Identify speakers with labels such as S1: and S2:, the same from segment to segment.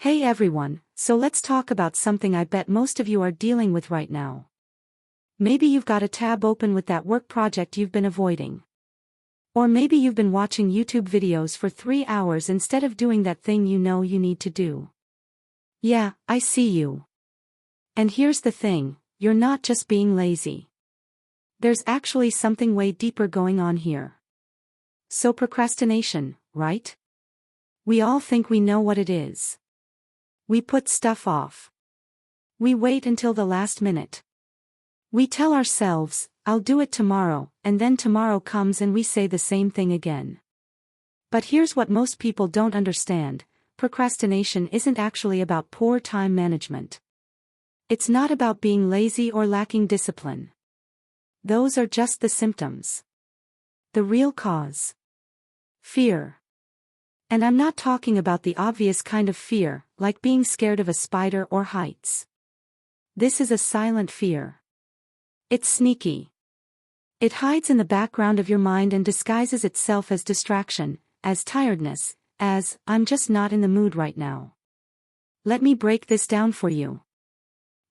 S1: Hey everyone, so let's talk about something I bet most of you are dealing with right now. Maybe you've got a tab open with that work project you've been avoiding. Or maybe you've been watching YouTube videos for 3 hours instead of doing that thing you know you need to do. Yeah, I see you. And here's the thing, you're not just being lazy. There's actually something way deeper going on here. So procrastination, right? We all think we know what it is. We put stuff off. We wait until the last minute. We tell ourselves, I'll do it tomorrow, and then tomorrow comes and we say the same thing again. But here's what most people don't understand, procrastination isn't actually about poor time management. It's not about being lazy or lacking discipline. Those are just the symptoms. The real cause. Fear. And I'm not talking about the obvious kind of fear, like being scared of a spider or heights. This is a silent fear. It's sneaky. It hides in the background of your mind and disguises itself as distraction, as tiredness, as, I'm just not in the mood right now. Let me break this down for you.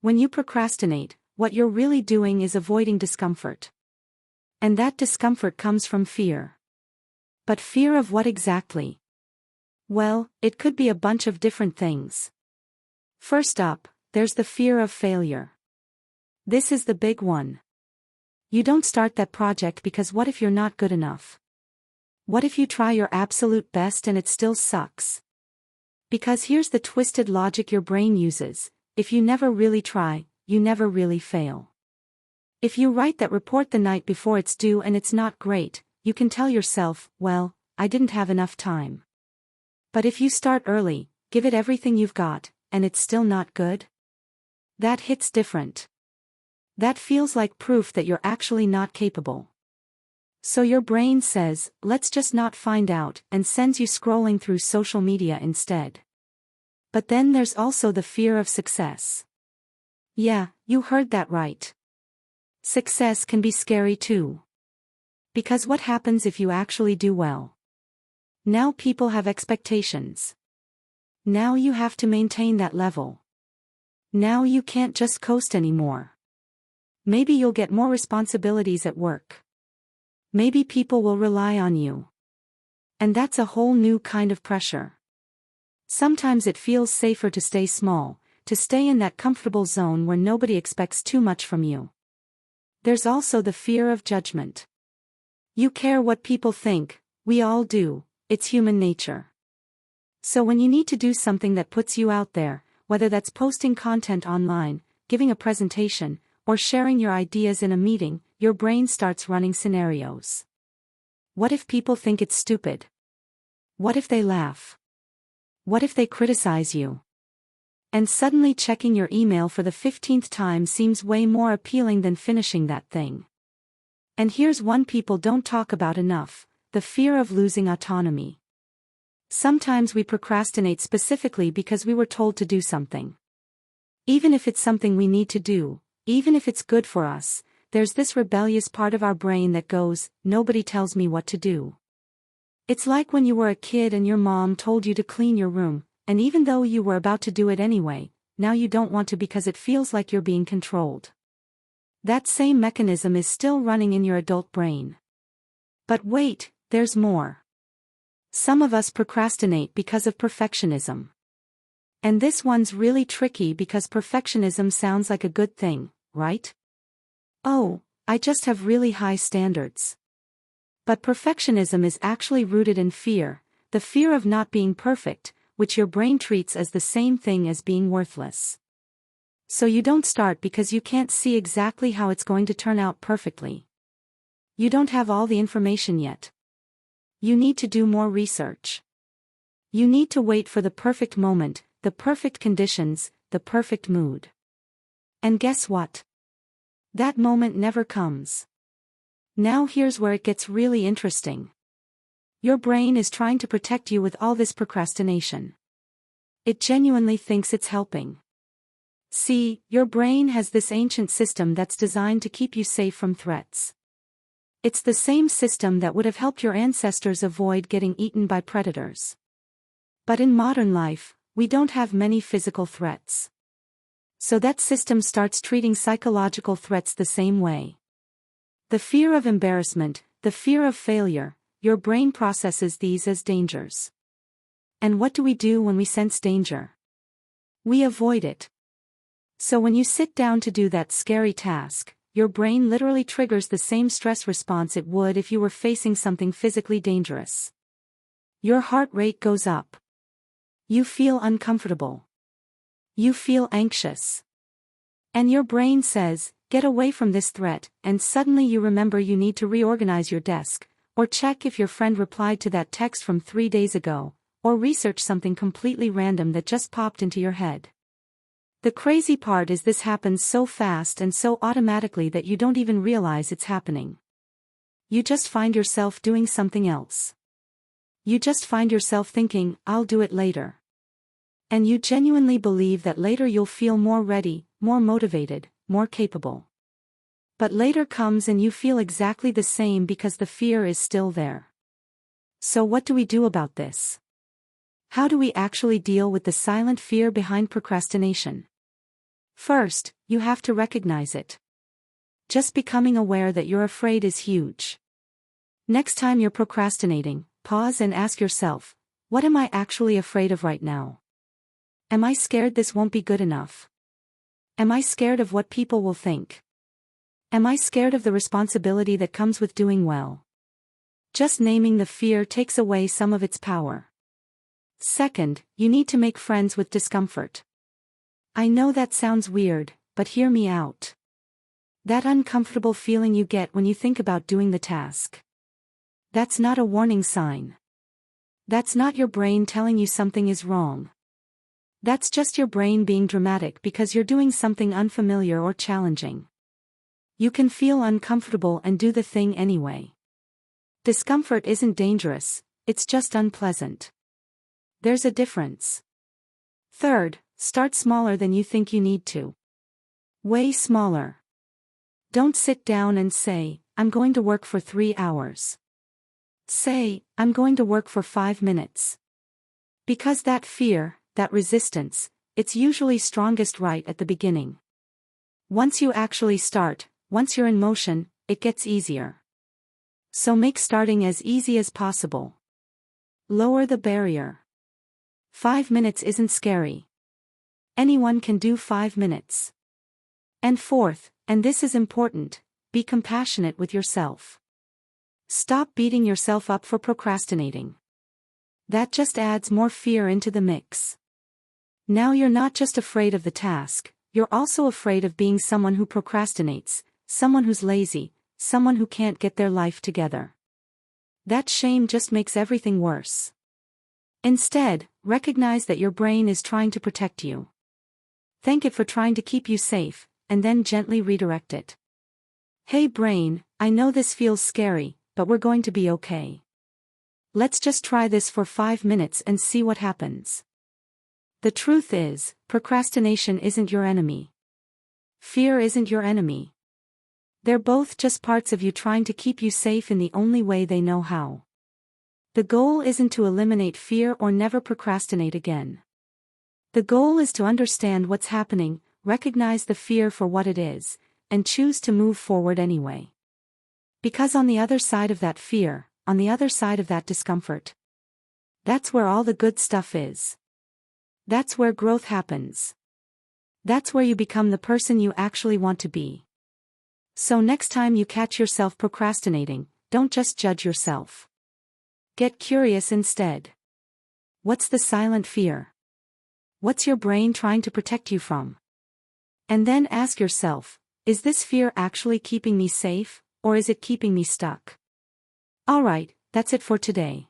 S1: When you procrastinate, what you're really doing is avoiding discomfort. And that discomfort comes from fear. But fear of what exactly? Well, it could be a bunch of different things. First up, there's the fear of failure. This is the big one. You don't start that project because what if you're not good enough? What if you try your absolute best and it still sucks? Because here's the twisted logic your brain uses, if you never really try, you never really fail. If you write that report the night before it's due and it's not great, you can tell yourself, well, I didn't have enough time. But if you start early, give it everything you've got, and it's still not good? That hits different. That feels like proof that you're actually not capable. So your brain says, let's just not find out, and sends you scrolling through social media instead. But then there's also the fear of success. Yeah, you heard that right. Success can be scary too. Because what happens if you actually do well? Now people have expectations. Now you have to maintain that level. Now you can't just coast anymore. Maybe you'll get more responsibilities at work. Maybe people will rely on you. And that's a whole new kind of pressure. Sometimes it feels safer to stay small, to stay in that comfortable zone where nobody expects too much from you. There's also the fear of judgment. You care what people think, we all do. It's human nature. So when you need to do something that puts you out there, whether that's posting content online, giving a presentation, or sharing your ideas in a meeting, your brain starts running scenarios. What if people think it's stupid? What if they laugh? What if they criticize you? And suddenly checking your email for the 15th time seems way more appealing than finishing that thing. And here's one people don't talk about enough. The fear of losing autonomy. Sometimes we procrastinate specifically because we were told to do something. Even if it's something we need to do, even if it's good for us, there's this rebellious part of our brain that goes, nobody tells me what to do. It's like when you were a kid and your mom told you to clean your room, and even though you were about to do it anyway, now you don't want to because it feels like you're being controlled. That same mechanism is still running in your adult brain. But wait, there's more. Some of us procrastinate because of perfectionism. And this one's really tricky because perfectionism sounds like a good thing, right? Oh, I just have really high standards. But perfectionism is actually rooted in fear, the fear of not being perfect, which your brain treats as the same thing as being worthless. So you don't start because you can't see exactly how it's going to turn out perfectly. You don't have all the information yet. You need to do more research. You need to wait for the perfect moment, the perfect conditions, the perfect mood. And guess what? That moment never comes. Now here's where it gets really interesting. Your brain is trying to protect you with all this procrastination. It genuinely thinks it's helping. See, your brain has this ancient system that's designed to keep you safe from threats. It's the same system that would have helped your ancestors avoid getting eaten by predators. But in modern life, We don't have many physical threats. So that system starts treating psychological threats the same way. The fear of embarrassment, the fear of failure, your brain processes these as dangers. And what do we do when we sense danger? We avoid it. So when you sit down to do that scary task, your brain literally triggers the same stress response it would if you were facing something physically dangerous. Your heart rate goes up. You feel uncomfortable. You feel anxious. And your brain says, get away from this threat, and suddenly you remember you need to reorganize your desk, or check if your friend replied to that text from 3 days ago, or research something completely random that just popped into your head. The crazy part is this happens so fast and so automatically that you don't even realize it's happening. You just find yourself doing something else. You just find yourself thinking, I'll do it later. And you genuinely believe that later you'll feel more ready, more motivated, more capable. But later comes and you feel exactly the same because the fear is still there. So what do we do about this? How do we actually deal with the silent fear behind procrastination? First, you have to recognize it. Just becoming aware that you're afraid is huge. Next time you're procrastinating, pause and ask yourself, what am I actually afraid of right now? Am I scared this won't be good enough? Am I scared of what people will think? Am I scared of the responsibility that comes with doing well? Just naming the fear takes away some of its power. Second, you need to make friends with discomfort. I know that sounds weird, but hear me out. That uncomfortable feeling you get when you think about doing the task. That's not a warning sign. That's not your brain telling you something is wrong. That's just your brain being dramatic because you're doing something unfamiliar or challenging. You can feel uncomfortable and do the thing anyway. Discomfort isn't dangerous, it's just unpleasant. There's a difference. Third, start smaller than you think you need to. Way smaller. Don't sit down and say, I'm going to work for 3 hours. Say, I'm going to work for 5 minutes. Because that fear, that resistance, it's usually strongest right at the beginning. Once you actually start, once you're in motion, it gets easier. So make starting as easy as possible. Lower the barrier. 5 minutes isn't scary. Anyone can do 5 minutes. And fourth, and this is important, be compassionate with yourself. Stop beating yourself up for procrastinating. That just adds more fear into the mix. Now you're not just afraid of the task, you're also afraid of being someone who procrastinates, someone who's lazy, someone who can't get their life together. That shame just makes everything worse. Instead, recognize that your brain is trying to protect you. Thank it for trying to keep you safe, and then gently redirect it. Hey brain, I know this feels scary, but we're going to be okay. Let's just try this for 5 minutes and see what happens. The truth is, procrastination isn't your enemy. Fear isn't your enemy. They're both just parts of you trying to keep you safe in the only way they know how. The goal isn't to eliminate fear or never procrastinate again. The goal is to understand what's happening, recognize the fear for what it is, and choose to move forward anyway. Because on the other side of that fear, on the other side of that discomfort, that's where all the good stuff is. That's where growth happens. That's where you become the person you actually want to be. So next time you catch yourself procrastinating, don't just judge yourself. Get curious instead. What's the silent fear? What's your brain trying to protect you from? And then ask yourself, is this fear actually keeping me safe, or is it keeping me stuck? Alright, that's it for today.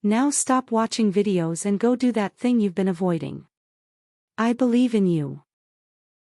S1: Now stop watching videos and go do that thing you've been avoiding. I believe in you.